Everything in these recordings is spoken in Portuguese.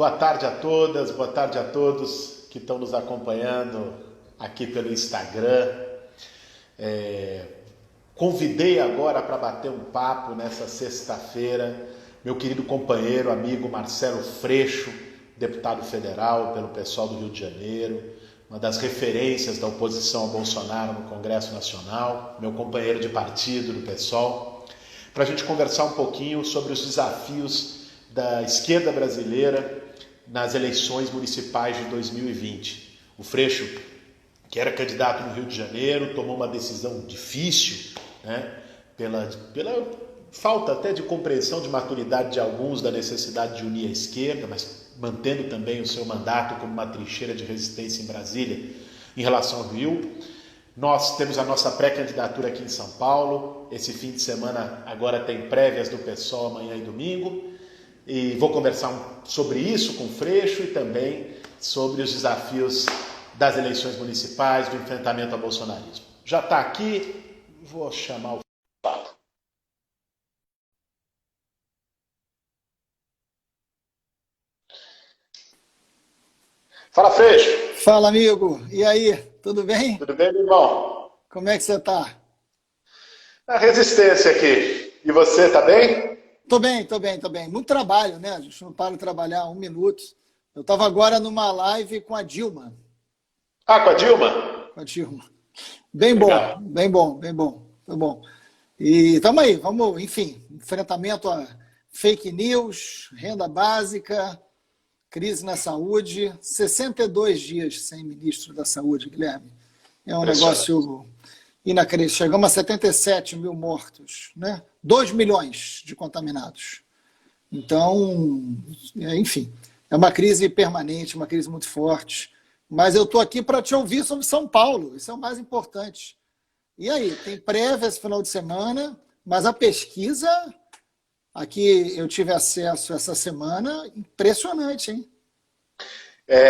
Boa tarde a todas, boa tarde a todos que estão nos acompanhando aqui pelo Instagram. Convidei agora para bater um papo nessa sexta-feira meu querido companheiro, amigo Marcelo Freixo, deputado federal pelo pessoal do Rio de Janeiro, uma das referências da oposição ao Bolsonaro no Congresso Nacional, meu companheiro de partido do PSOL, para a gente conversar um pouquinho sobre os desafios da esquerda brasileira nas eleições municipais de 2020. O Freixo, que era candidato no Rio de Janeiro, tomou uma decisão difícil, né, pela falta até de compreensão, de maturidade de alguns da necessidade de unir a esquerda, mas mantendo também o seu mandato como uma trincheira de resistência em Brasília em relação ao Rio. Nós temos a nossa pré-candidatura aqui em São Paulo. Esse fim de semana agora tem prévias do PSOL amanhã e domingo. E vou conversar sobre isso com o Freixo e também sobre os desafios das eleições municipais, do enfrentamento ao bolsonarismo. Já está aqui, vou chamar o papo. Fala, Freixo. Fala, amigo. E aí, tudo bem? Tudo bem, meu irmão? Como é que você tá? A resistência aqui. E você, tá bem? Tô bem, tô bem, tô bem. Muito trabalho, né? A gente não para de trabalhar um minuto. Eu estava agora numa live com a Dilma. Ah, com a Dilma? Com a Dilma. Bem Legal. bom, bem bom, bem bom. Tá bom. E estamos aí, vamos, enfim, enfrentamento a fake news, renda básica, crise na saúde, 62 dias sem ministro da Saúde, Guilherme. É um negócio inacreditável. Chegamos a 77 mil mortos, né? 2 milhões de contaminados. Então, enfim, é uma crise permanente, uma crise muito forte. Mas eu estou aqui para te ouvir sobre São Paulo, isso é o mais importante. E aí, tem prévia esse final de semana, mas a pesquisa, aqui eu tive acesso essa semana, impressionante, hein?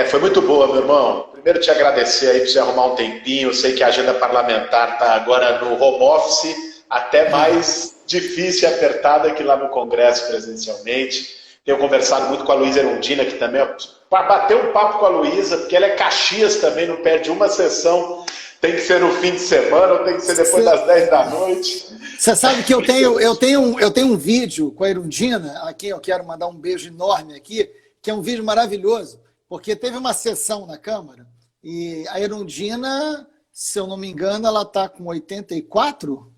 Foi muito boa, meu irmão. Primeiro te agradecer aí por você arrumar um tempinho. Eu sei que a agenda parlamentar está agora no home office, até mais difícil e apertada que lá no Congresso presencialmente. Tenho conversado muito com a Luísa Erundina, que também, para bater um papo com a Luísa, porque ela é Caxias também, não perde uma sessão. Tem que ser no fim de semana ou tem que ser depois das 10 da noite. Você sabe que eu tenho um vídeo com a Erundina, a quem eu quero mandar um beijo enorme aqui, que é um vídeo maravilhoso, porque teve uma sessão na Câmara e a Erundina, se eu não me engano, ela está com 84?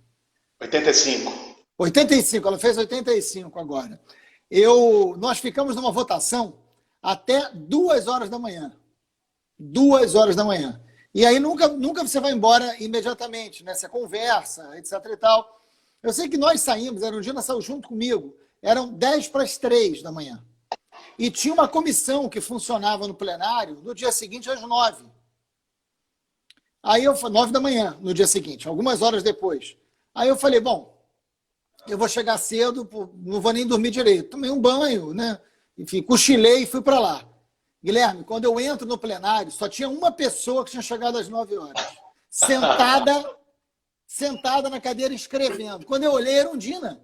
85. 85, ela fez 85 agora. Nós ficamos numa votação até 2 horas da manhã. 2 horas da manhã. E aí nunca você vai embora imediatamente, né? Você conversa, etc e tal. Eu sei que nós saímos, a Erundina saiu junto comigo, eram 10 para as 3 da manhã. E tinha uma comissão que funcionava no plenário no dia seguinte às 9. Aí 9 da manhã, no dia seguinte, algumas horas depois. Aí eu falei, bom, eu vou chegar cedo, não vou nem dormir direito. Tomei um banho, né? Enfim, cochilei e fui para lá. Guilherme, quando eu entro no plenário, só tinha uma pessoa que tinha chegado às 9 horas. Sentada na cadeira escrevendo. Quando eu olhei, era Erundina.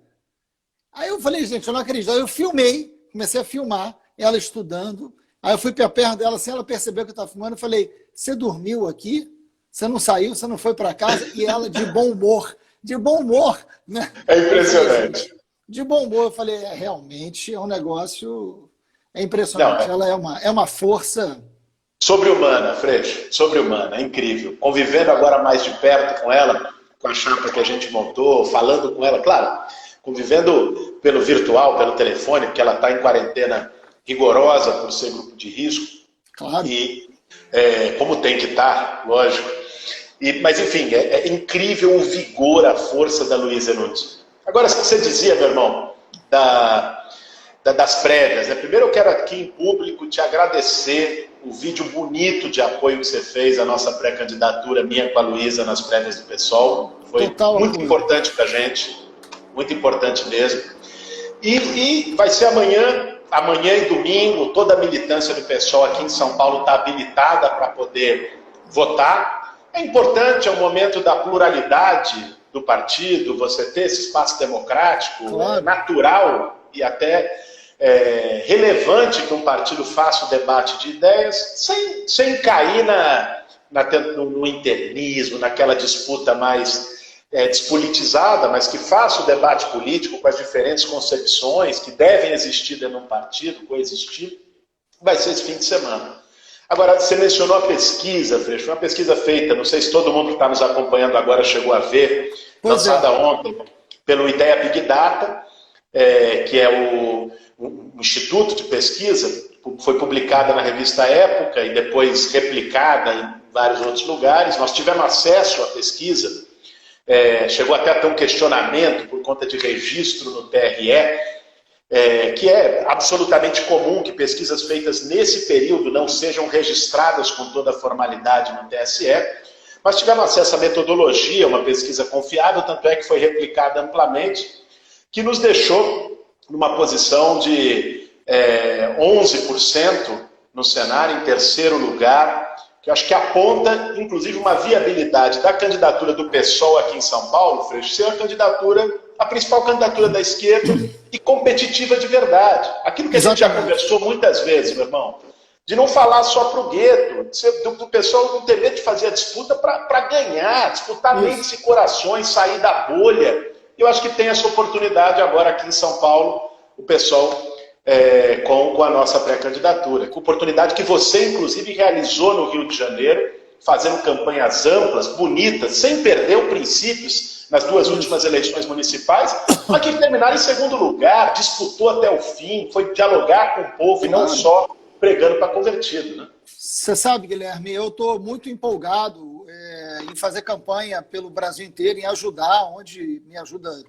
Aí eu falei, gente, eu não acredito. Aí eu filmei, comecei a filmar, ela estudando. Aí eu fui para perto dela, assim, ela percebeu que eu estava filmando. Eu falei, você dormiu aqui? Você não saiu? Você não foi para casa? E ela de bom humor. De bom humor, né? É impressionante. De bom humor. Eu falei, realmente é um negócio... É impressionante. Não, ela é uma força... Sobre-humana, Freixo. Sobre-humana. É incrível. Convivendo agora mais de perto com ela, com a chapa que a gente montou, falando com ela, claro, convivendo pelo virtual, pelo telefone, porque ela está em quarentena rigorosa por ser grupo de risco. Claro. E como tem que estar, lógico. Mas, enfim, é incrível o vigor, a força da Luísa Erundina. Agora, você dizia, meu irmão, das prévias, né? Primeiro eu quero aqui em público te agradecer o vídeo bonito de apoio que você fez à nossa pré-candidatura, minha com a Luísa, nas prévias do PSOL. Foi muito importante para a gente, muito importante mesmo. E vai ser amanhã e domingo, toda a militância do PSOL aqui em São Paulo está habilitada para poder votar. É importante, é um momento da pluralidade do partido, você ter esse espaço democrático, claro, natural e até relevante que um partido faça o debate de ideias sem cair no internismo, naquela disputa mais despolitizada, mas que faça o debate político com as diferentes concepções que devem existir dentro de um partido, coexistir, vai ser esse fim de semana. Agora, você mencionou a pesquisa, Freixo, uma pesquisa feita, não sei se todo mundo que está nos acompanhando agora chegou a ver, lançada ontem pelo Ideia Big Data, que é o Instituto de Pesquisa, foi publicada na revista Época e depois replicada em vários outros lugares. Nós tivemos acesso à pesquisa, chegou até a ter um questionamento por conta de registro no TRE, que é absolutamente comum que pesquisas feitas nesse período não sejam registradas com toda a formalidade no TSE, mas tivemos acesso à metodologia, uma pesquisa confiável, tanto é que foi replicada amplamente, que nos deixou numa posição de 11% no cenário, em terceiro lugar, que eu acho que aponta, inclusive, uma viabilidade da candidatura do PSOL aqui em São Paulo, Freixo, ser a principal candidatura da esquerda e competitiva de verdade. Aquilo que a gente já conversou muitas vezes, meu irmão, de não falar só para o gueto, do pessoal não ter medo de fazer a disputa para ganhar, disputar mentes e corações, sair da bolha. Eu acho que tem essa oportunidade agora aqui em São Paulo, o pessoal com a nossa pré-candidatura. Oportunidade que você, inclusive, realizou no Rio de Janeiro, fazendo campanhas amplas, bonitas, sem perder os princípios nas duas últimas eleições municipais, mas que terminaram em segundo lugar, disputou até o fim, foi dialogar com o povo e não só pregando para convertido, né? Você sabe, Guilherme, eu estou muito empolgado em fazer campanha pelo Brasil inteiro, em ajudar, onde me ajuda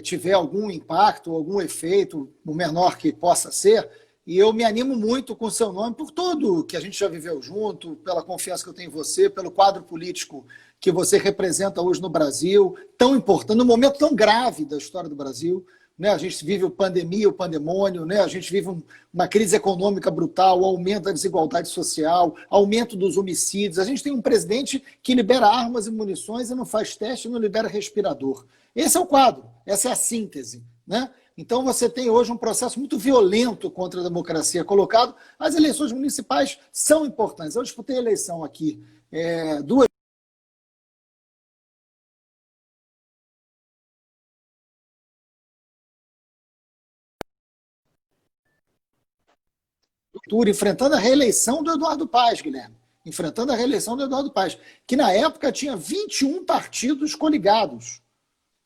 tiver algum impacto, algum efeito, o menor que possa ser, e eu me animo muito com o seu nome por tudo que a gente já viveu junto, pela confiança que eu tenho em você, pelo quadro político que você representa hoje no Brasil, tão importante, num momento tão grave da história do Brasil, né? A gente vive a pandemia, o pandemônio, né? A gente vive uma crise econômica brutal, o aumento da desigualdade social, aumento dos homicídios. A gente tem um presidente que libera armas e munições e não faz teste e não libera respirador. Esse é o quadro, essa é a síntese, né? Então você tem hoje um processo muito violento contra a democracia colocado. As eleições municipais são importantes. Eu disputei a eleição aqui duas enfrentando a reeleição do Eduardo Paes, Guilherme. Enfrentando a reeleição do Eduardo Paes, que na época tinha 21 partidos coligados,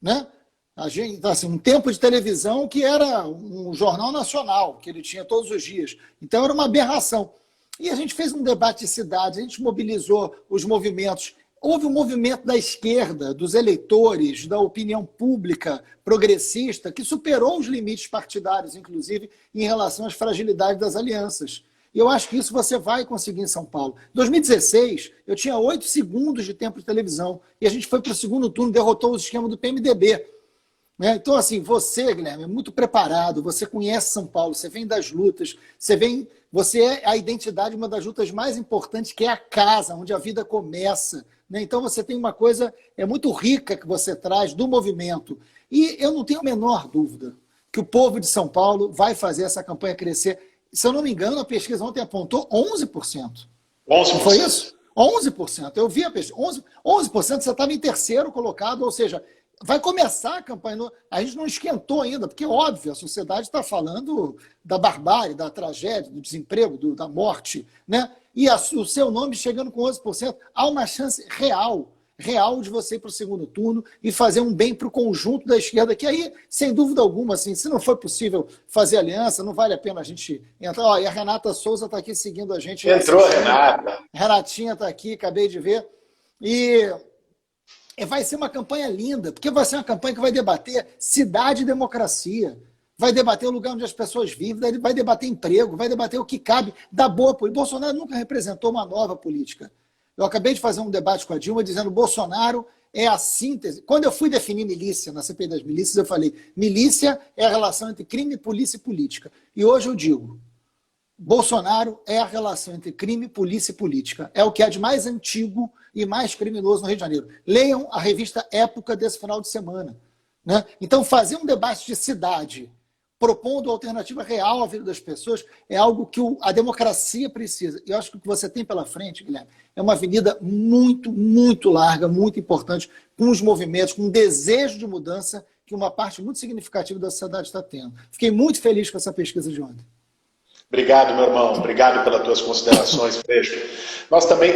né? A gente, assim, um tempo de televisão que era um jornal nacional, que ele tinha todos os dias. Então era uma aberração. E a gente fez um debate de cidade, a gente mobilizou os movimentos. Houve um movimento da esquerda, dos eleitores, da opinião pública progressista, que superou os limites partidários, inclusive, em relação às fragilidades das alianças. E eu acho que isso você vai conseguir em São Paulo. Em 2016, eu tinha 8 segundos de tempo de televisão, e a gente foi para o segundo turno, derrotou o esquema do PMDB. Então, assim, você, Guilherme, é muito preparado, você conhece São Paulo, você vem das lutas, você é a identidade, uma das lutas mais importantes, que é a casa, onde a vida começa. Então, você tem uma coisa muito rica que você traz do movimento. E eu não tenho a menor dúvida que o povo de São Paulo vai fazer essa campanha crescer. Se eu não me engano, a pesquisa ontem apontou 11%. 11%. Não foi isso? 11%. Eu vi a pesquisa. 11% você estava em terceiro colocado, ou seja, vai começar a campanha. A gente não esquentou ainda, porque, óbvio, a sociedade está falando da barbárie, da tragédia, do desemprego, da morte, né? E o seu nome chegando com 11%, há uma chance real de você ir para o segundo turno e fazer um bem para o conjunto da esquerda, que aí, sem dúvida alguma, assim, se não for possível fazer aliança, não vale a pena a gente entrar. E a Renata Souza está aqui seguindo a gente. Entrou, Renata. Renatinha está aqui, acabei de ver. E vai ser uma campanha linda, porque vai ser uma campanha que vai debater cidade e democracia, vai debater o lugar onde as pessoas vivem, vai debater emprego, vai debater o que cabe da boa política. Bolsonaro nunca representou uma nova política. Eu acabei de fazer um debate com a Dilma dizendo que Bolsonaro é a síntese. Quando eu fui definir milícia, na CPI das milícias, eu falei, milícia é a relação entre crime, polícia e política. E hoje eu digo, Bolsonaro é a relação entre crime, polícia e política. É o que há de mais antigo e mais criminoso no Rio de Janeiro. Leiam a revista Época desse final de semana, né? Então, fazer um debate de cidade propondo alternativa real à vida das pessoas, é algo que a democracia precisa. E eu acho que o que você tem pela frente, Guilherme, é uma avenida muito, muito larga, muito importante, com os movimentos, com um desejo de mudança que uma parte muito significativa da sociedade está tendo. Fiquei muito feliz com essa pesquisa de ontem. Obrigado, meu irmão. Obrigado pelas tuas considerações, Freixo. Nós também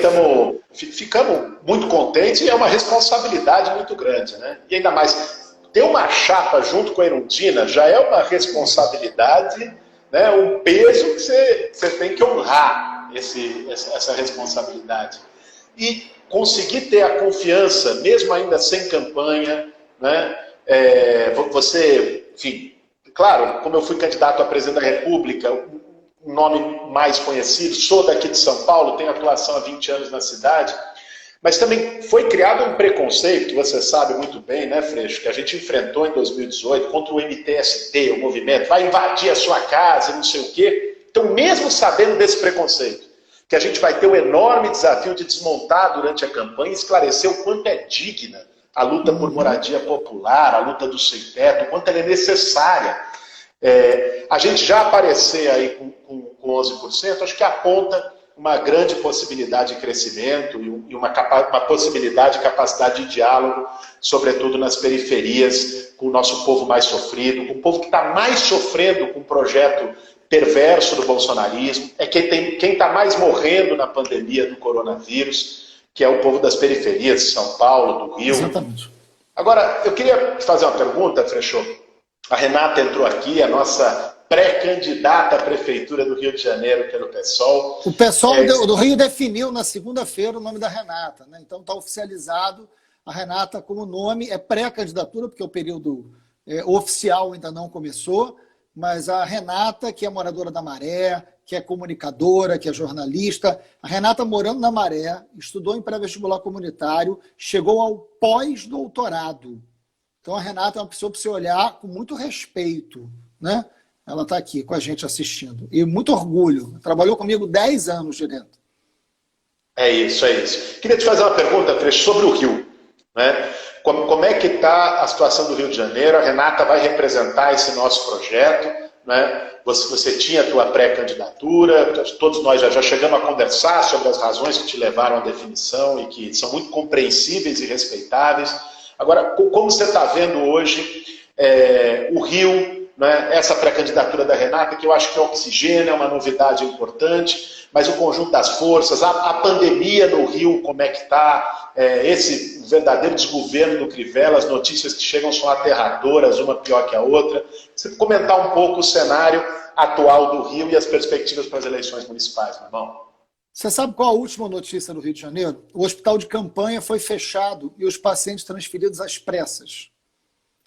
ficamos muito contentes e é uma responsabilidade muito grande, né? E ainda mais, ter uma chapa junto com a Erundina já é uma responsabilidade, né? Um peso que você tem que honrar essa responsabilidade. E conseguir ter a confiança, mesmo ainda sem campanha, né? Você, enfim, claro, como eu fui candidato a presidente da República, um nome mais conhecido, sou daqui de São Paulo, tenho atuação há 20 anos na cidade, mas também foi criado um preconceito, que você sabe muito bem, né, Freixo, que a gente enfrentou em 2018 contra o MTST, o movimento, vai invadir a sua casa, não sei o quê. Então, mesmo sabendo desse preconceito, que a gente vai ter o enorme desafio de desmontar durante a campanha e esclarecer o quanto é digna a luta por moradia popular, a luta do sem teto, o quanto ela é necessária. A gente já aparecer aí com 11%, acho que aponta uma grande possibilidade de crescimento e uma possibilidade de capacidade de diálogo, sobretudo nas periferias, com o nosso povo mais sofrido, com o povo que está mais sofrendo com o projeto perverso do bolsonarismo, quem está mais morrendo na pandemia do coronavírus, que é o povo das periferias, de São Paulo, do Rio. Exatamente. Agora, eu queria te fazer uma pergunta, Freixo. A Renata entrou aqui, a nossa pré-candidata à Prefeitura do Rio de Janeiro pelo PSOL. O PSOL do Rio definiu na segunda-feira o nome da Renata, né? Então está oficializado a Renata como nome, é pré-candidatura, porque o período oficial ainda não começou, mas a Renata, que é moradora da Maré, que é comunicadora, que é jornalista, a Renata morando na Maré, estudou em pré-vestibular comunitário, chegou ao pós-doutorado. Então a Renata é uma pessoa para você olhar com muito respeito, né? Ela está aqui com a gente assistindo. E muito orgulho. Trabalhou comigo 10 anos direto. É isso, é isso. Queria te fazer uma pergunta, Freixo, sobre o Rio. Né? Como é que está a situação do Rio de Janeiro? A Renata vai representar esse nosso projeto. Né? Você tinha a tua pré-candidatura, todos nós já chegamos a conversar sobre as razões que te levaram à definição e que são muito compreensíveis e respeitáveis. Agora, como você está vendo hoje o Rio, né, essa pré-candidatura da Renata, que eu acho que é oxigênio, é uma novidade importante, mas o conjunto das forças, a pandemia no Rio, como é que está, esse verdadeiro desgoverno do Crivella, as notícias que chegam são aterradoras, uma pior que a outra. Você comentar um pouco o cenário atual do Rio e as perspectivas para as eleições municipais, meu irmão? Você sabe qual a última notícia no Rio de Janeiro? O hospital de campanha foi fechado e os pacientes transferidos às pressas.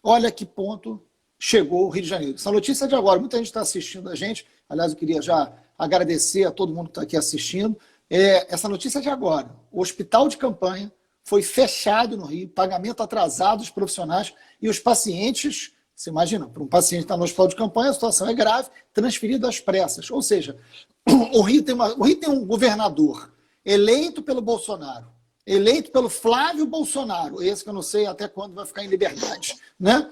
Olha que ponto chegou o Rio de Janeiro. Essa notícia é de agora. Muita gente está assistindo a gente. Aliás, eu queria já agradecer a todo mundo que está aqui assistindo. Essa notícia é de agora. O hospital de campanha foi fechado no Rio, pagamento atrasado dos profissionais e os pacientes, você imagina, para um paciente que está no hospital de campanha, a situação é grave, transferido às pressas. Ou seja, o Rio tem um governador eleito pelo Bolsonaro, eleito pelo Flávio Bolsonaro, esse que eu não sei até quando vai ficar em liberdade, né?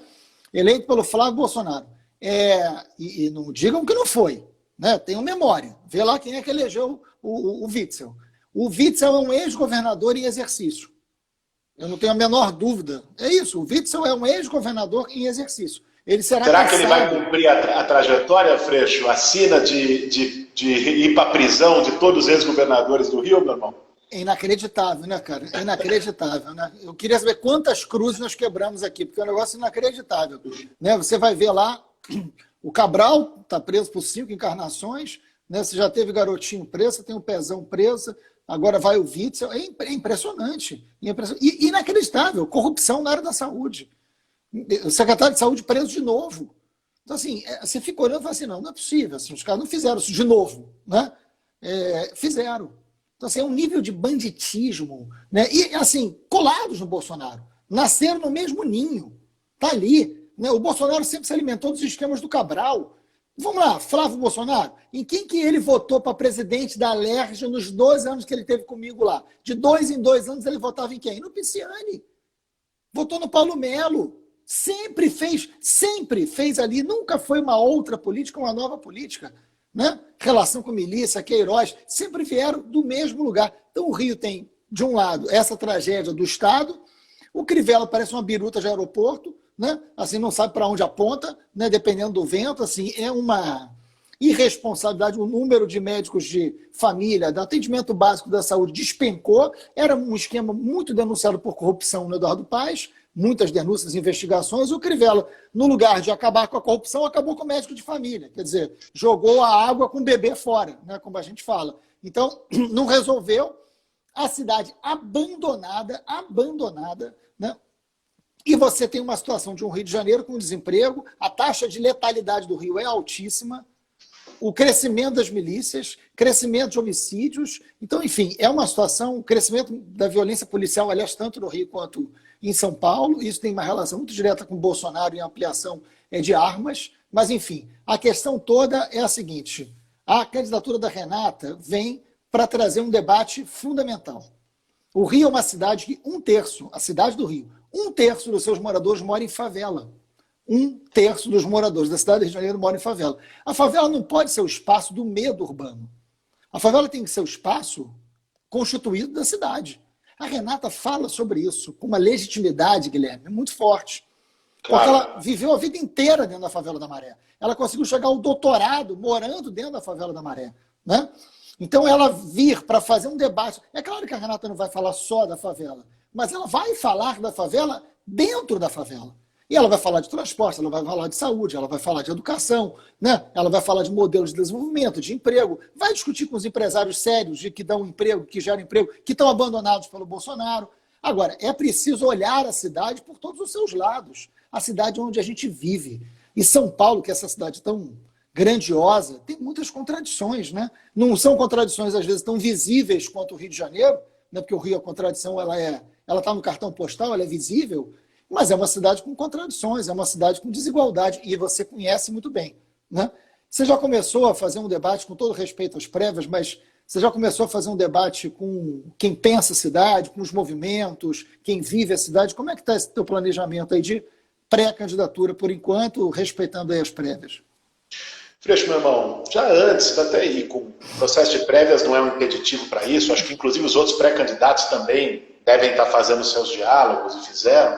Eleito pelo Flávio Bolsonaro. E não digam que não foi, né? Tenham memória. Vê lá quem é que elegeu o Witzel. O Witzel é um ex-governador em exercício. Eu não tenho a menor dúvida. É isso, o Witzel é um ex-governador em exercício. Será que ele vai cumprir a trajetória, Freixo? A sina de ir para a prisão de todos os ex-governadores do Rio, meu irmão? É inacreditável, né, cara? É inacreditável, né? Eu queria saber quantas cruzes nós quebramos aqui, porque é um negócio inacreditável. Né? Você vai ver lá, o Cabral está preso por 5 encarnações, né? Você já teve Garotinho preso, você tem o Pezão preso, agora vai o Witzel. É impressionante. E inacreditável. Corrupção na área da saúde. O secretário de saúde preso de novo. Então, assim, você fica olhando e fala assim, não é possível. Assim, os caras não fizeram isso de novo, né? Fizeram. Então, assim, é um nível de banditismo, né? E, assim, colados no Bolsonaro. Nasceram no mesmo ninho. Tá ali. Né? O Bolsonaro sempre se alimentou dos esquemas do Cabral. Vamos lá, Flávio Bolsonaro. Em quem que ele votou para presidente da Alerj nos 2 anos que ele teve comigo lá? De 2 em 2 anos ele votava em quem? No Pisciani. Votou no Paulo Melo. sempre fez ali, nunca foi uma outra política, uma nova política, né? Relação com milícia, Queiroz, sempre vieram do mesmo lugar. Então o Rio tem, de um lado, essa tragédia do Estado, o Crivella parece uma biruta de aeroporto, né? Assim, não sabe para onde aponta, né? Dependendo do vento, assim, é uma irresponsabilidade. O número de médicos de família, do atendimento básico da saúde despencou, era um esquema muito denunciado por corrupção no Eduardo Paes, muitas denúncias, investigações, e o Crivella, no lugar de acabar com a corrupção, acabou com o médico de família, quer dizer, jogou a água com o bebê fora, né? Como a gente fala. Então, não resolveu, a cidade abandonada, né? E você tem uma situação de um Rio de Janeiro com desemprego, a taxa de letalidade do Rio é altíssima, o crescimento das milícias, crescimento de homicídios. Então, enfim, é uma situação, o crescimento da violência policial, aliás, tanto no Rio quanto em São Paulo. Isso tem uma relação muito direta com o Bolsonaro em ampliação de armas. Mas, enfim, a questão toda é a seguinte: a candidatura da Renata vem para trazer um debate fundamental. O Rio é uma cidade que a cidade do Rio, 1/3 dos seus moradores mora em favela. 1/3 dos moradores da cidade do Rio de Janeiro mora em favela. A favela não pode ser o espaço do medo urbano. A favela tem que ser o espaço constituído da cidade. A Renata fala sobre isso com uma legitimidade, Guilherme, muito forte. Porque ela viveu a vida inteira dentro da favela da Maré. Ela conseguiu chegar ao doutorado morando dentro da favela da Maré, né? Então, ela vir para fazer um debate... É claro que a Renata não vai falar só da favela, mas ela vai falar da favela dentro da favela. E ela vai falar de transporte, ela vai falar de saúde, ela vai falar de educação, né? Ela vai falar de modelos de desenvolvimento, de emprego, vai discutir com os empresários sérios que dão emprego, que geram emprego, que estão abandonados pelo Bolsonaro. Agora, é preciso olhar a cidade por todos os seus lados. A cidade onde a gente vive. E São Paulo, que é essa cidade tão grandiosa, tem muitas contradições, né? Não são contradições, às vezes, tão visíveis quanto o Rio de Janeiro, né? Porque o Rio, a contradição, ela está no cartão postal, ela é visível, mas é uma cidade com contradições, é uma cidade com desigualdade, e você conhece muito bem, né? Você já começou a fazer um debate, com todo respeito às prévias, mas você já começou a fazer um debate com quem pensa a cidade, com os movimentos, quem vive a cidade? Como é que está esse teu planejamento aí de pré-candidatura, por enquanto, respeitando aí as prévias? Freixo, meu irmão, já antes, até aí, com o processo de prévias não é um impeditivo para isso, acho que inclusive os outros pré-candidatos também devem estar fazendo seus diálogos e fizeram.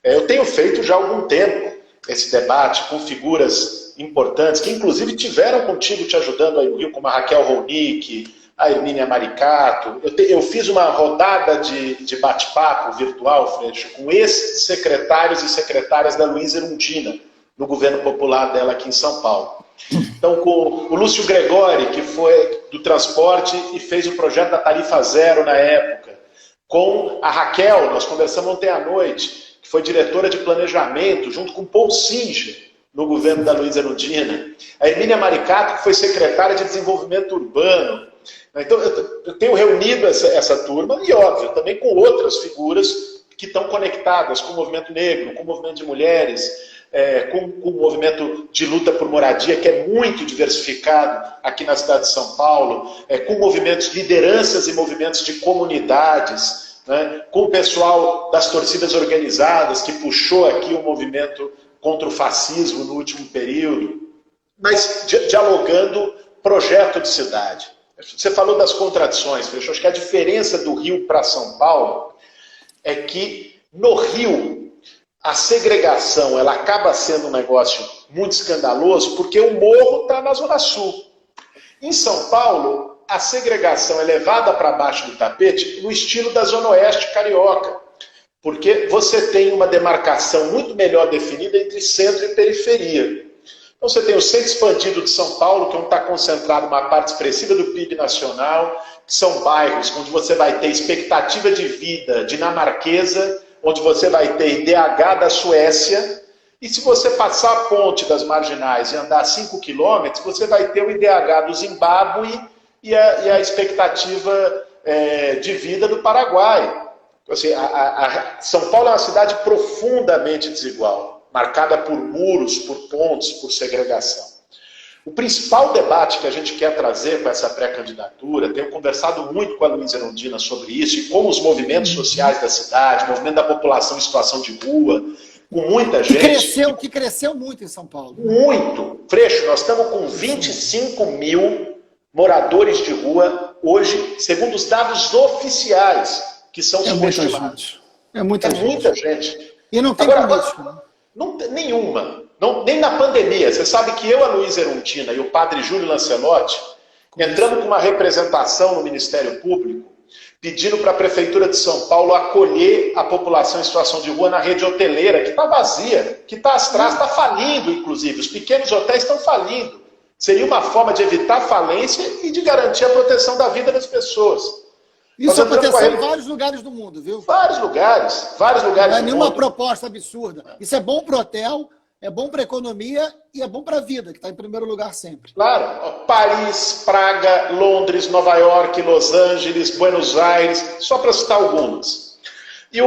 Eu tenho feito já há algum tempo esse debate com figuras importantes, que inclusive tiveram contigo te ajudando aí no Rio, como a Raquel Ronick, a Hermínia Maricato. Eu fiz uma rodada de bate-papo virtual, Freixo, com ex-secretários e secretárias da Luísa Erundina, no governo popular dela aqui em São Paulo. Então, com o Lúcio Gregori, que foi do transporte e fez o projeto da tarifa zero na época. Com a Raquel, nós conversamos ontem à noite, que foi diretora de planejamento, junto com Paul Singer, no governo da Luísa Erundina. A Hermínia Maricato, que foi secretária de desenvolvimento urbano. Então, eu tenho reunido essa turma e, óbvio, também com outras figuras que estão conectadas com o movimento negro, com o movimento de mulheres, com o movimento de luta por moradia, que é muito diversificado aqui na cidade de São Paulo, com movimentos, lideranças e movimentos de comunidades, né, com o pessoal das torcidas organizadas, que puxou aqui o movimento contra o fascismo no último período, mas dialogando projeto de cidade. Você falou das contradições, Freixo. Acho que a diferença do Rio para São Paulo é que no Rio a segregação ela acaba sendo um negócio muito escandaloso porque o morro está na Zona Sul. Em São Paulo, a segregação é levada para baixo do tapete no estilo da Zona Oeste carioca, porque você tem uma demarcação muito melhor definida entre centro e periferia. Então você tem o centro expandido de São Paulo, que é onde está concentrada uma parte expressiva do PIB nacional, que são bairros onde você vai ter expectativa de vida dinamarquesa, onde você vai ter IDH da Suécia, e se você passar a ponte das Marginais e andar 5 quilômetros, você vai ter o IDH do Zimbábue e a expectativa de vida do Paraguai. Então, assim, São Paulo é uma cidade profundamente desigual, marcada por muros, por pontes, por segregação. O principal debate que a gente quer trazer com essa pré-candidatura, tenho conversado muito com a Luísa Erundina sobre isso, e como os movimentos sociais da cidade, o movimento da população em situação de rua, com muita gente. Que cresceu muito em São Paulo. Muito. Freixo, nós estamos com 25 mil moradores de rua hoje, segundo os dados oficiais, que são subestimados. É muita gente. E não tem política. Não tem nenhuma. Não, nem na pandemia. Você sabe que eu, a Luísa Erundina e o padre Júlio Lancelotti entramos com uma representação no Ministério Público pedindo para a Prefeitura de São Paulo acolher a população em situação de rua na rede hoteleira, que está vazia, que está atrás, está falindo, inclusive. Os pequenos hotéis estão falindo. Seria uma forma de evitar falência e de garantir a proteção da vida das pessoas. Isso aconteceu em vários lugares do mundo, viu? Vários lugares Não é nenhuma proposta absurda. Isso é bom para o hotel, é bom para a economia e é bom para a vida, que está em primeiro lugar sempre. Claro. Paris, Praga, Londres, Nova York, Los Angeles, Buenos Aires, só para citar algumas. E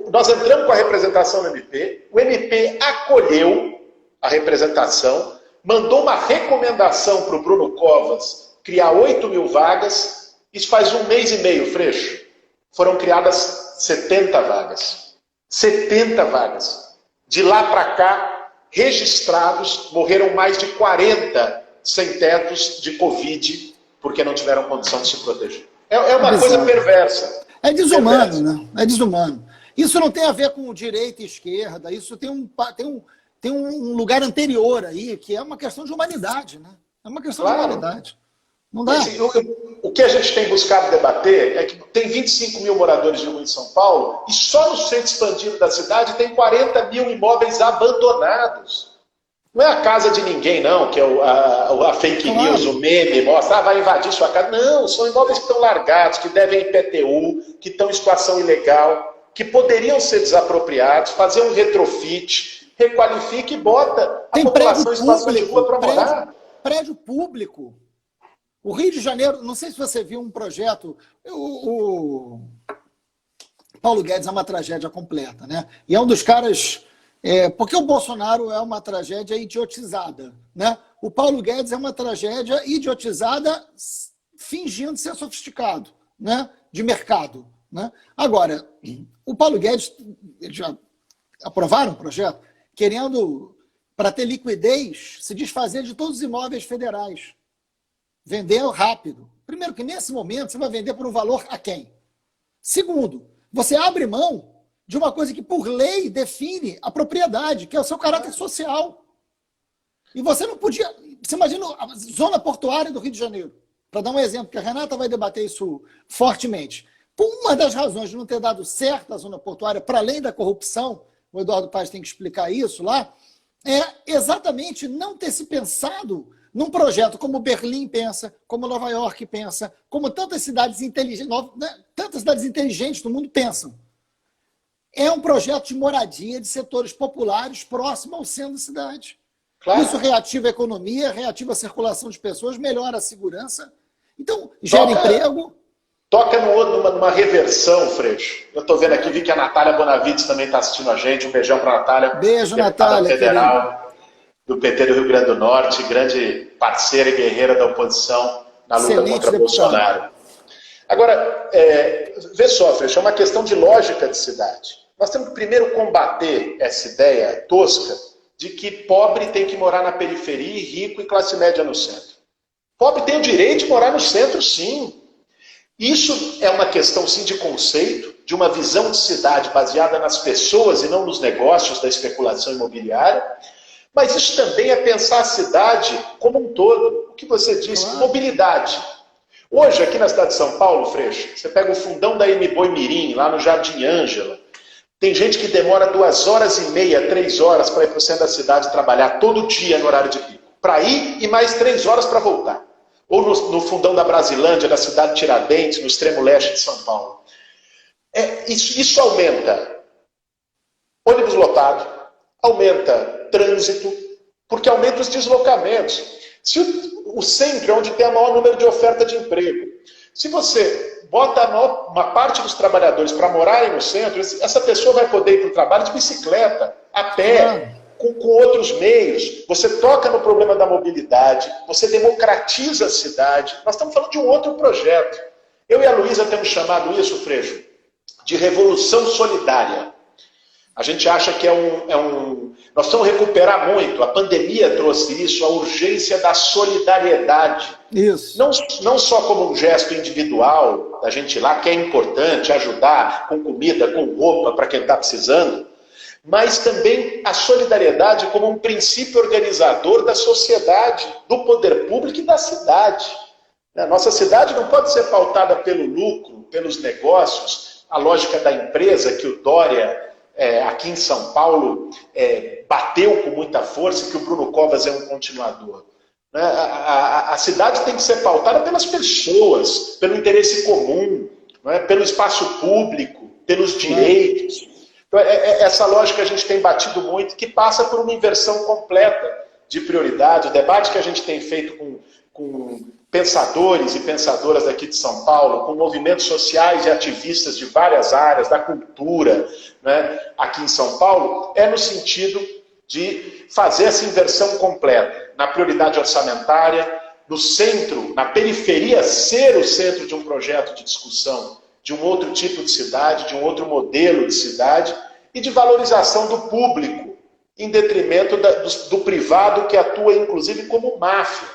nós entramos com a representação no MP, o MP acolheu a representação, mandou uma recomendação para o Bruno Covas criar 8 mil vagas. Isso faz 1 mês e meio, Freixo. Foram criadas 70 vagas. 70 vagas. De lá para cá, registrados, morreram mais de 40 sem-tetos de Covid, porque não tiveram condição de se proteger. É uma coisa perversa. É desumano, né? É desumano. Isso não tem a ver com direita e esquerda, isso tem um lugar anterior aí, que é uma questão de humanidade, né? É uma questão de humanidade. Não dá. O que a gente tem buscado debater é que tem 25 mil moradores de rua em São Paulo e só no centro expandido da cidade tem 40 mil imóveis abandonados. Não é a casa de ninguém, não, que é a fake news, o meme, mostra, vai invadir sua casa. Não, são imóveis que estão largados, que devem IPTU, que estão em situação ilegal, que poderiam ser desapropriados, fazer um retrofit, requalifica e bota a população em situação de rua para morar. Prédio público. O Rio de Janeiro, não sei se você viu um projeto, o Paulo Guedes é uma tragédia completa, né? E é um dos caras, porque o Bolsonaro é uma tragédia idiotizada, né? O Paulo Guedes é uma tragédia idiotizada fingindo ser sofisticado, né? De mercado, né? Agora, o Paulo Guedes, eles já aprovaram um projeto querendo, para ter liquidez, se desfazer de todos os imóveis federais. Vender rápido. Primeiro que nesse momento você vai vender por um valor a quem? Segundo, você abre mão de uma coisa que por lei define a propriedade, que é o seu caráter social. E você não podia... Você imagina a zona portuária do Rio de Janeiro, para dar um exemplo, que a Renata vai debater isso fortemente. Por uma das razões de não ter dado certo a zona portuária, para além da corrupção, o Eduardo Paes tem que explicar isso lá, é exatamente não ter se pensado num projeto como Berlim pensa, como Nova York pensa, como tantas cidades inteligentes do mundo pensam. É um projeto de moradia de setores populares próximo ao centro da cidade. Claro. Isso reativa a economia, reativa a circulação de pessoas, melhora a segurança. Então, gera emprego. Toca numa reversão, Freixo. Eu estou vendo aqui, vi que a Natália Bonavides também está assistindo a gente. Um beijão para a Natália. Beijo, Natália. Federal. Do PT do Rio Grande do Norte, grande parceira e guerreira da oposição na luta contra Bolsonaro. Agora, vê só, Freixo, é uma questão de lógica de cidade. Nós temos que primeiro combater essa ideia tosca de que pobre tem que morar na periferia e rico e classe média no centro. Pobre tem o direito de morar no centro, sim. Isso é uma questão, sim, de conceito, de uma visão de cidade baseada nas pessoas e não nos negócios da especulação imobiliária. Mas isso também é pensar a cidade como um todo. O que você disse, mobilidade. Hoje, aqui na cidade de São Paulo, Freixo, você pega o fundão da M-Boi Mirim, lá no Jardim Ângela. Tem gente que demora 2 horas e meia, 3 horas para ir para o centro da cidade trabalhar todo dia no horário de pico. Para ir e mais 3 horas para voltar. Ou no fundão da Brasilândia, da cidade de Tiradentes, no extremo leste de São Paulo. Isso aumenta ônibus lotado, aumenta trânsito, porque aumenta os deslocamentos. Se o centro é onde tem o maior número de oferta de emprego. Se você bota uma parte dos trabalhadores para morarem no centro, essa pessoa vai poder ir para o trabalho de bicicleta, a pé, com outros meios. Você toca no problema da mobilidade, você democratiza a cidade. Nós estamos falando de um outro projeto. Eu e a Luísa temos chamado isso, Freixo, de revolução solidária. A gente acha que nós precisamos recuperar muito. A pandemia trouxe isso, a urgência da solidariedade. Isso. Não só como um gesto individual, da gente ir lá, que é importante ajudar com comida, com roupa para quem está precisando, mas também a solidariedade como um princípio organizador da sociedade, do poder público e da cidade. A nossa cidade não pode ser pautada pelo lucro, pelos negócios, a lógica da empresa que o Dória, aqui em São Paulo, bateu com muita força, que o Bruno Covas é um continuador. A cidade tem que ser pautada pelas pessoas, pelo interesse comum, pelo espaço público, pelos direitos. Então, essa lógica a gente tem batido muito, que passa por uma inversão completa de prioridade. O debate que a gente tem feito com pensadores e pensadoras daqui de São Paulo, com movimentos sociais e ativistas de várias áreas, da cultura, aqui em São Paulo, é no sentido de fazer essa inversão completa, na prioridade orçamentária, no centro, na periferia, ser o centro de um projeto de discussão de um outro tipo de cidade, de um outro modelo de cidade e de valorização do público, em detrimento do privado que atua, inclusive, como máfia.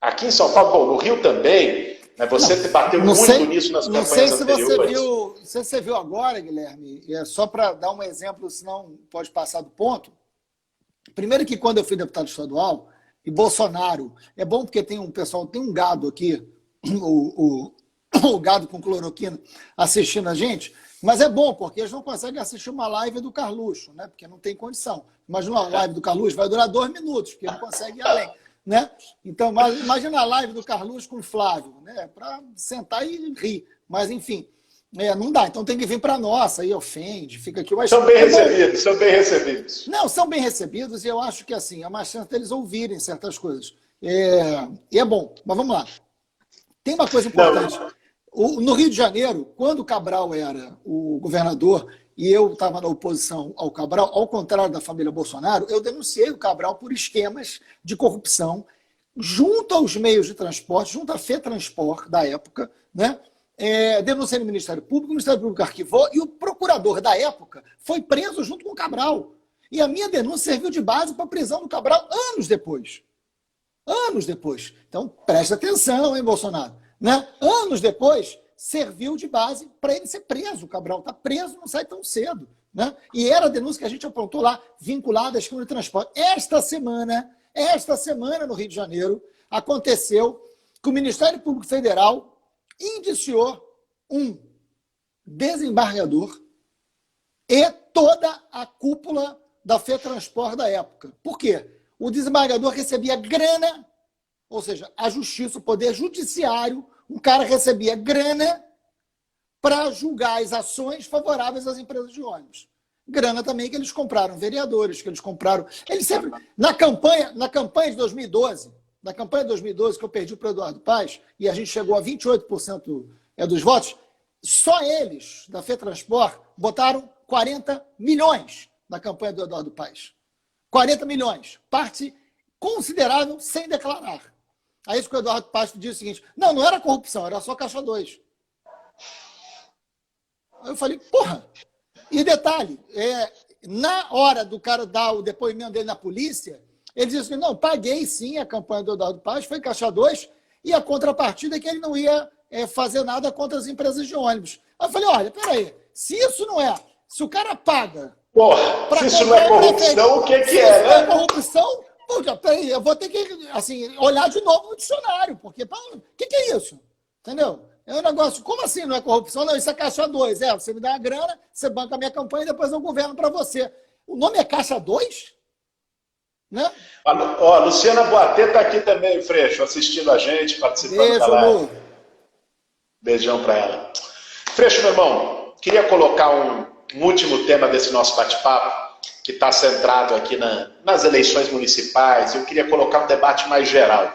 Aqui em São Paulo, bom, no Rio também, você bateu muito nisso nas campanhas anteriores. Não sei se você viu agora, Guilherme, só para dar um exemplo, senão pode passar do ponto. Primeiro que quando eu fui deputado estadual, e Bolsonaro, é bom porque tem um gado aqui, o gado com cloroquina assistindo a gente, mas é bom porque eles não conseguem assistir uma live do Carluxo, né? Porque não tem condição. Imagina uma live do Carluxo, vai durar 2 minutos, porque não consegue ir além. Né? Então, imagina a live do Carluxo com o Flávio, né? Para sentar e rir. Mas, enfim, não dá. Então tem que vir para a nossa, aí ofende, fica aqui. Mas, são bem recebidos, são bem recebidos. Não, são bem recebidos e eu acho que assim, é uma chance deles ouvirem certas coisas. E é bom, mas vamos lá. Tem uma coisa importante. No Rio de Janeiro, quando o Cabral era o governador e eu estava na oposição ao Cabral, ao contrário da família Bolsonaro, eu denunciei o Cabral por esquemas de corrupção junto aos meios de transporte, junto à FETransport da época, né? Denunciei no Ministério Público, o Ministério Público arquivou e o procurador da época foi preso junto com o Cabral. E a minha denúncia serviu de base para a prisão do Cabral anos depois. Anos depois. Então, preste atenção, hein, Bolsonaro? Né? Anos depois, serviu de base para ele ser preso. O Cabral está preso, não sai tão cedo. Né? E era a denúncia que a gente apontou lá, vinculada à esquema de transporte. Esta semana, no Rio de Janeiro, aconteceu que o Ministério Público Federal indiciou um desembargador e toda a cúpula da FETransport da época. Por quê? O desembargador recebia grana, ou seja, a justiça, o poder judiciário, um cara recebia grana para julgar as ações favoráveis às empresas de ônibus. Grana também que eles compraram vereadores, que eles compraram... Eles sempre... Na campanha de 2012, que eu perdi para o Eduardo Paes, e a gente chegou a 28% dos votos, só eles, da FETransport, botaram 40 milhões na campanha do Eduardo Paes. 40 milhões. Parte considerável sem declarar. Aí isso que o Eduardo Paes disse o seguinte, não era corrupção, era só caixa 2. Aí eu falei, porra! E detalhe, na hora do cara dar o depoimento dele na polícia, ele disse assim, não, paguei sim a campanha do Eduardo Paes, foi caixa 2, e a contrapartida é que ele não ia fazer nada contra as empresas de ônibus. Aí eu falei, olha, peraí, se isso não é, se o cara paga... Porra, se isso não é corrupção, o que é, se isso não é corrupção, peraí, eu vou ter que assim, olhar de novo no dicionário, porque o que é isso? Entendeu? É um negócio, como assim não é corrupção? Não, isso é caixa 2. Você me dá a grana, você banca a minha campanha e depois eu governo para você. O nome é caixa 2? Né? Ó, Luciana Boatê está aqui também, Freixo, assistindo a gente, participando Beijo, da live. Lu. Beijão para ela. Freixo, meu irmão, queria colocar um último tema desse nosso bate-papo, que está centrado aqui nas eleições municipais. Eu queria colocar um debate mais geral.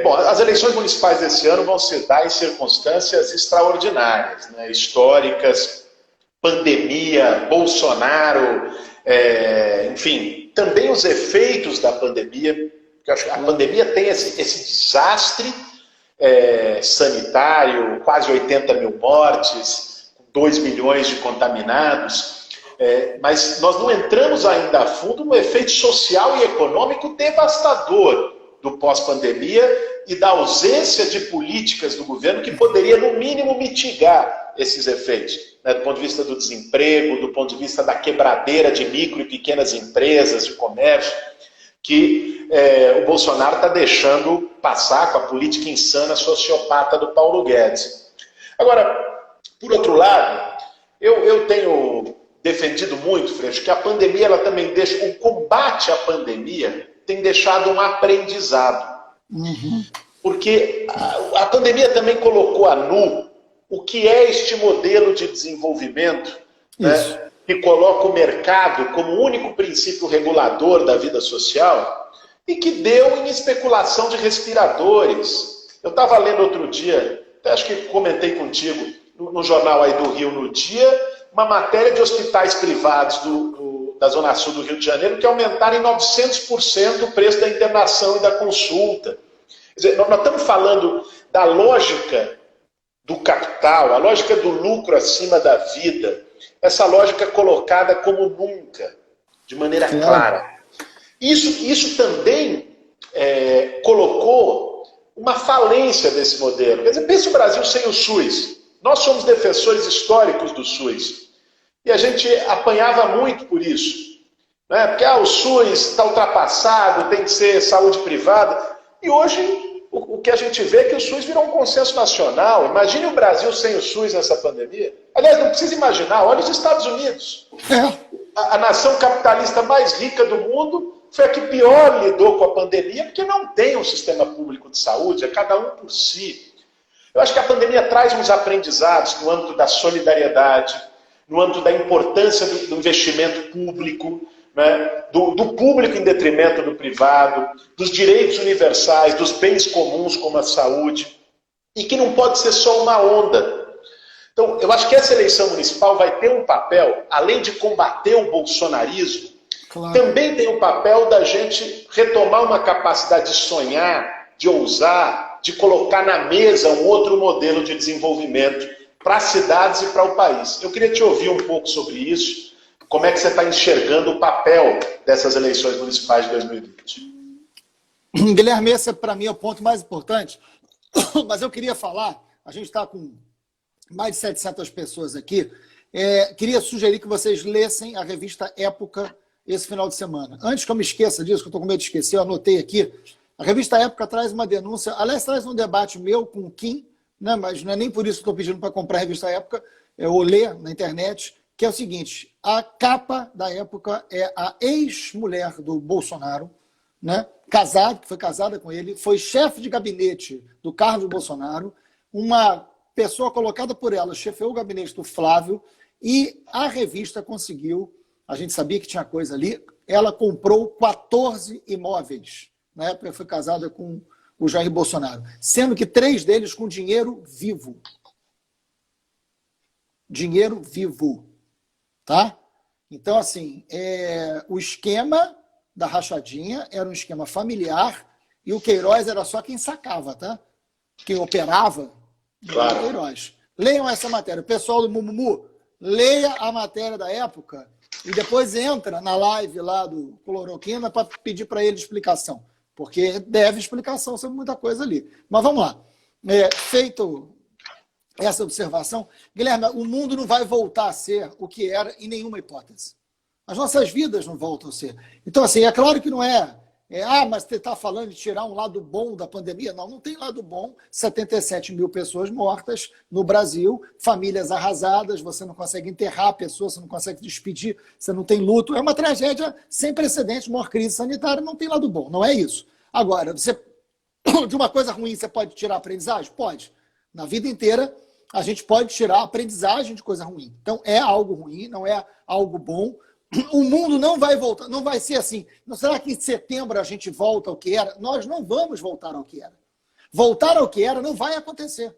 Bom, as eleições municipais desse ano vão se dar em circunstâncias extraordinárias, né, históricas, pandemia, Bolsonaro, enfim, também os efeitos da pandemia, porque eu acho que a pandemia tem esse desastre sanitário, quase 80 mil mortes, 2 milhões de contaminados, Mas nós não entramos ainda a fundo no efeito social e econômico devastador do pós-pandemia e da ausência de políticas do governo que poderia, no mínimo, mitigar esses efeitos, né, do ponto de vista do desemprego, do ponto de vista da quebradeira de micro e pequenas empresas, de comércio, que o Bolsonaro está deixando passar com a política insana sociopata do Paulo Guedes. Agora, por outro lado, eu tenho defendido muito, Freixo, que a pandemia ela também deixa, o combate à pandemia tem deixado um aprendizado. Uhum. Porque a pandemia também colocou a nu o que é este modelo de desenvolvimento, né, que coloca o mercado como o único princípio regulador da vida social e que deu em especulação de respiradores. Eu estava lendo outro dia, até acho que comentei contigo, no jornal aí do Rio no dia, uma matéria de hospitais privados da Zona Sul do Rio de Janeiro que aumentaram em 900% o preço da internação e da consulta. Quer dizer, nós estamos falando da lógica do capital, a lógica do lucro acima da vida, essa lógica colocada como nunca, de maneira clara. Isso também colocou uma falência desse modelo. Quer dizer, pense o Brasil sem o SUS. Nós somos defensores históricos do SUS. E a gente apanhava muito por isso. Né? Porque o SUS está ultrapassado, tem que ser saúde privada. E hoje o que a gente vê é que o SUS virou um consenso nacional. Imagine o Brasil sem o SUS nessa pandemia. Aliás, não precisa imaginar, olha os Estados Unidos. A nação capitalista mais rica do mundo foi a que pior lidou com a pandemia, porque não tem um sistema público de saúde, é cada um por si. Eu acho que a pandemia traz uns aprendizados no âmbito da solidariedade, no âmbito da importância do investimento público, né, do público em detrimento do privado, dos direitos universais, dos bens comuns como a saúde, e que não pode ser só uma onda. Então, eu acho que essa eleição municipal vai ter um papel, além de combater o bolsonarismo, também tem o papel da gente retomar uma capacidade de sonhar, de ousar, de colocar na mesa um outro modelo de desenvolvimento para as cidades e para o país. Eu queria te ouvir um pouco sobre isso. Como é que você está enxergando o papel dessas eleições municipais de 2020? Guilherme, esse para mim é o ponto mais importante, mas eu queria falar, a gente está com mais de 700 pessoas aqui, queria sugerir que vocês lessem a revista Época esse final de semana. Antes que eu me esqueça disso, que eu estou com medo de esquecer, eu anotei aqui, a revista Época traz uma denúncia, aliás, traz um debate meu com o Kim, né, mas não é nem por isso que estou pedindo para comprar a revista Época, eu ler na internet, que é o seguinte, a capa da Época é a ex-mulher do Bolsonaro, né, casado, que foi casada com ele, foi chefe de gabinete do Carlos Bolsonaro, uma pessoa colocada por ela, chefiou o gabinete do Flávio, e a revista conseguiu, a gente sabia que tinha coisa ali, ela comprou 14 imóveis, na época foi casada com o Jair Bolsonaro, sendo que 3 deles com dinheiro vivo. Dinheiro vivo. Tá? Então, assim, o esquema da rachadinha era um esquema familiar e o Queiroz era só quem sacava, tá? Quem operava era o Queiroz. Leiam essa matéria. O pessoal do Mumumu, leia a matéria da Época e depois entra na live lá do Cloroquina para pedir para ele explicação, porque deve explicação sobre muita coisa ali. Mas vamos lá. Feito essa observação, Guilherme, o mundo não vai voltar a ser o que era em nenhuma hipótese. As nossas vidas não voltam a ser. Então, assim, é claro que não mas você está falando de tirar um lado bom da pandemia. Não, não tem lado bom. 77 mil pessoas mortas no Brasil, famílias arrasadas, você não consegue enterrar a pessoa, você não consegue despedir, você não tem luto. É uma tragédia sem precedentes, maior crise sanitária, não tem lado bom, não é isso. Agora, de uma coisa ruim você pode tirar aprendizagem? Pode. Na vida inteira, a gente pode tirar aprendizagem de coisa ruim. Então, é algo ruim, não é algo bom. O mundo não vai voltar, não vai ser assim. Não será que em setembro a gente volta ao que era? Nós não vamos voltar ao que era. Voltar ao que era não vai acontecer.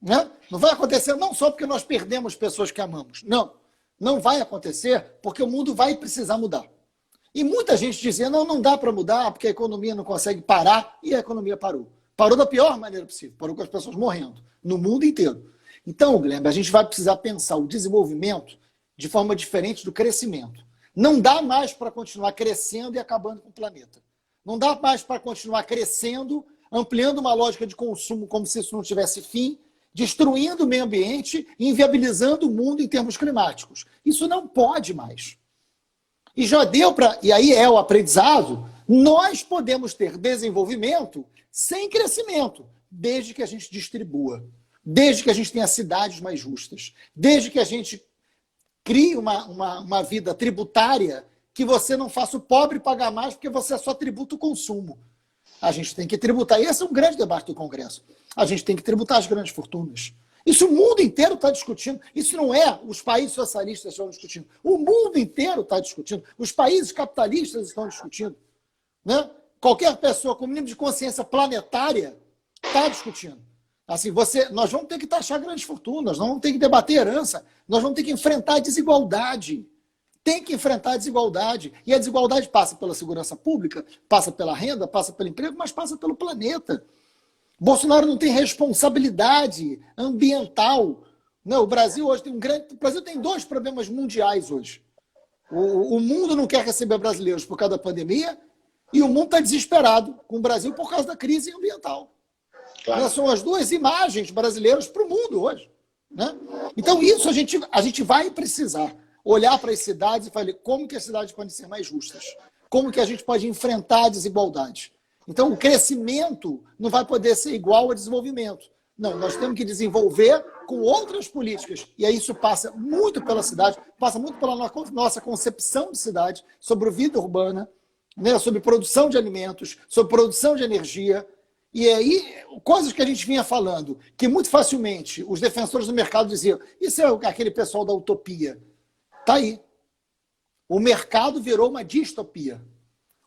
Né? Não vai acontecer não só porque nós perdemos pessoas que amamos. Não. Não vai acontecer porque o mundo vai precisar mudar. E muita gente dizia, não dá para mudar porque a economia não consegue parar, e a economia parou. Parou da pior maneira possível, parou com as pessoas morrendo, no mundo inteiro. Então, Guilherme, a gente vai precisar pensar o desenvolvimento de forma diferente do crescimento. Não dá mais para continuar crescendo e acabando com o planeta. Não dá mais para continuar crescendo, ampliando uma lógica de consumo como se isso não tivesse fim, destruindo o meio ambiente e inviabilizando o mundo em termos climáticos. Isso não pode mais. E já deu para... E aí é o aprendizado. Nós podemos ter desenvolvimento sem crescimento, desde que a gente distribua, desde que a gente tenha cidades mais justas, desde que a gente crie uma vida tributária que você não faça o pobre pagar mais porque você só tributa o consumo. A gente tem que tributar. E esse é um grande debate do Congresso. A gente tem que tributar as grandes fortunas. Isso o mundo inteiro está discutindo. Isso não é os países socialistas estão discutindo. O mundo inteiro está discutindo. Os países capitalistas estão discutindo. Né? Qualquer pessoa com mínimo de consciência planetária está discutindo. Assim, nós vamos ter que taxar grandes fortunas, nós vamos ter que debater herança, nós vamos ter que enfrentar a desigualdade. Tem que enfrentar a desigualdade. E a desigualdade passa pela segurança pública, passa pela renda, passa pelo emprego, mas passa pelo planeta. Bolsonaro não tem responsabilidade ambiental. Não, o Brasil hoje tem O Brasil tem 2 problemas mundiais hoje. O mundo não quer receber brasileiros por causa da pandemia e o mundo está desesperado com o Brasil por causa da crise ambiental. Claro. Essas são as 2 imagens brasileiras para o mundo hoje. Né? Então, isso a gente vai precisar olhar para as cidades e falar como que as cidades podem ser mais justas, como que a gente pode enfrentar a desigualdade. Então, o crescimento não vai poder ser igual ao desenvolvimento. Não, nós temos que desenvolver com outras políticas. E aí isso passa muito pela cidade, passa muito pela nossa concepção de cidade, sobre vida urbana, né, sobre produção de alimentos, sobre produção de energia. E aí, coisas que a gente vinha falando, que muito facilmente os defensores do mercado diziam, isso é aquele pessoal da utopia. Está aí. O mercado virou uma distopia.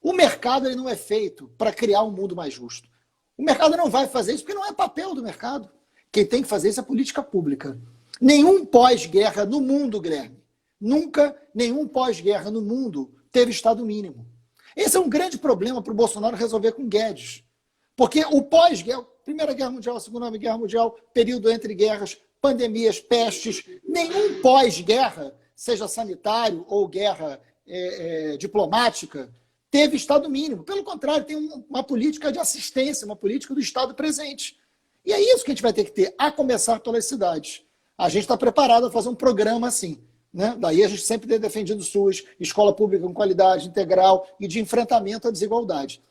O mercado ele não é feito para criar um mundo mais justo. O mercado não vai fazer isso porque não é papel do mercado. Quem tem que fazer isso é a política pública. Nenhum pós-guerra no mundo, Guilherme, nunca nenhum pós-guerra no mundo teve Estado mínimo. Esse é um grande problema para o Bolsonaro resolver com Guedes. Porque o pós-guerra, Primeira Guerra Mundial, Segunda Guerra Mundial, período entre guerras, pandemias, pestes, nenhum pós-guerra, seja sanitário ou guerra diplomática, teve Estado mínimo. Pelo contrário, tem uma política de assistência, uma política do Estado presente. E é isso que a gente vai ter que ter, a começar pelas cidades. A gente está preparado a fazer um programa assim. Né? Daí a gente sempre tem defendido o SUS, escola pública com qualidade integral e de enfrentamento à desigualdade.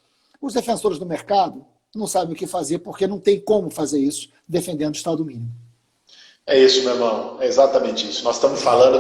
Os defensores do mercado não sabem o que fazer porque não tem como fazer isso defendendo o Estado mínimo. É isso, meu irmão. É exatamente isso. Nós estamos falando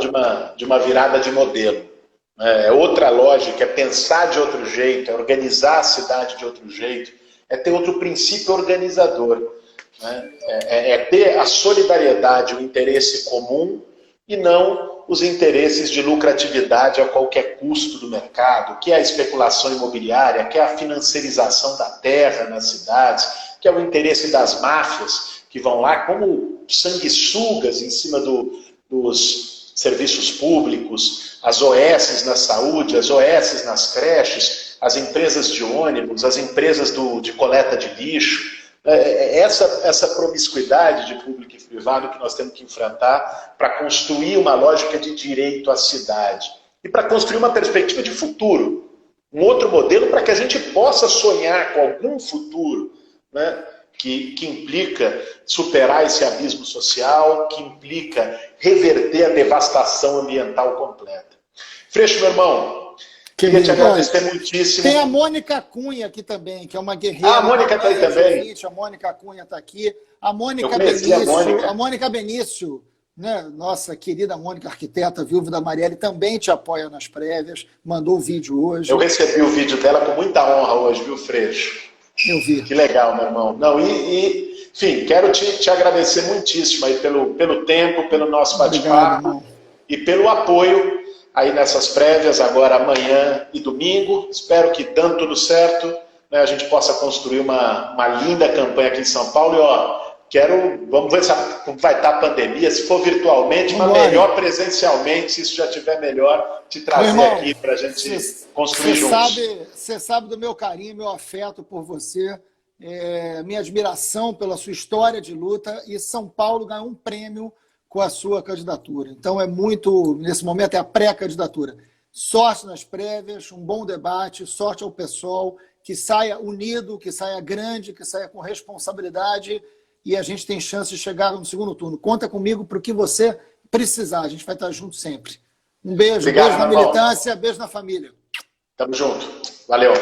de uma virada de modelo. É outra lógica, é pensar de outro jeito, é organizar a cidade de outro jeito, é ter outro princípio organizador. Né? É ter a solidariedade, o interesse comum e não os interesses de lucratividade a qualquer custo do mercado, que é a especulação imobiliária, que é a financiarização da terra nas cidades, que é o interesse das máfias que vão lá como sanguessugas em cima dos serviços públicos, as OS na saúde, as OS nas creches, as empresas de ônibus, as empresas de coleta de lixo. Essa promiscuidade de público e privado que nós temos que enfrentar para construir uma lógica de direito à cidade e para construir uma perspectiva de futuro, um outro modelo para que a gente possa sonhar com algum futuro, né, que implica superar esse abismo social, que implica reverter a devastação ambiental completa. Freixo, meu irmão, queria te agradecer muitíssimo. Tem a Mônica Cunha aqui também, que é uma guerreira. Ah, a Mônica está aí também. A Mônica Cunha está aqui. A Mônica Benício. A Mônica Benício, né, nossa querida Mônica, arquiteta, viúva da Marielle, também te apoia nas prévias. Mandou o vídeo hoje. Eu recebi o vídeo dela com muita honra hoje, viu, Freixo? Eu vi. Que legal, meu irmão. Não, enfim, quero te agradecer muitíssimo aí pelo tempo, pelo nosso bate-papo e pelo apoio aí nessas prévias, agora amanhã e domingo. Espero que, dando tudo certo, né, a gente possa construir uma linda campanha aqui em São Paulo. E, vamos ver como vai estar a pandemia, se for virtualmente, mas melhor presencialmente, se isso já estiver melhor, te trazer aqui para a gente construir juntos. Você sabe do meu carinho, meu afeto por você, minha admiração pela sua história de luta, e São Paulo ganhou um prêmio com a sua candidatura. Então, nesse momento, é a pré-candidatura. Sorte nas prévias, um bom debate, sorte ao pessoal, que saia unido, que saia grande, que saia com responsabilidade, e a gente tem chance de chegar no segundo turno. Conta comigo para o que você precisar, a gente vai estar junto sempre. Um beijo, Obrigado, beijo na militância, beijo na família. Tamo junto. Valeu.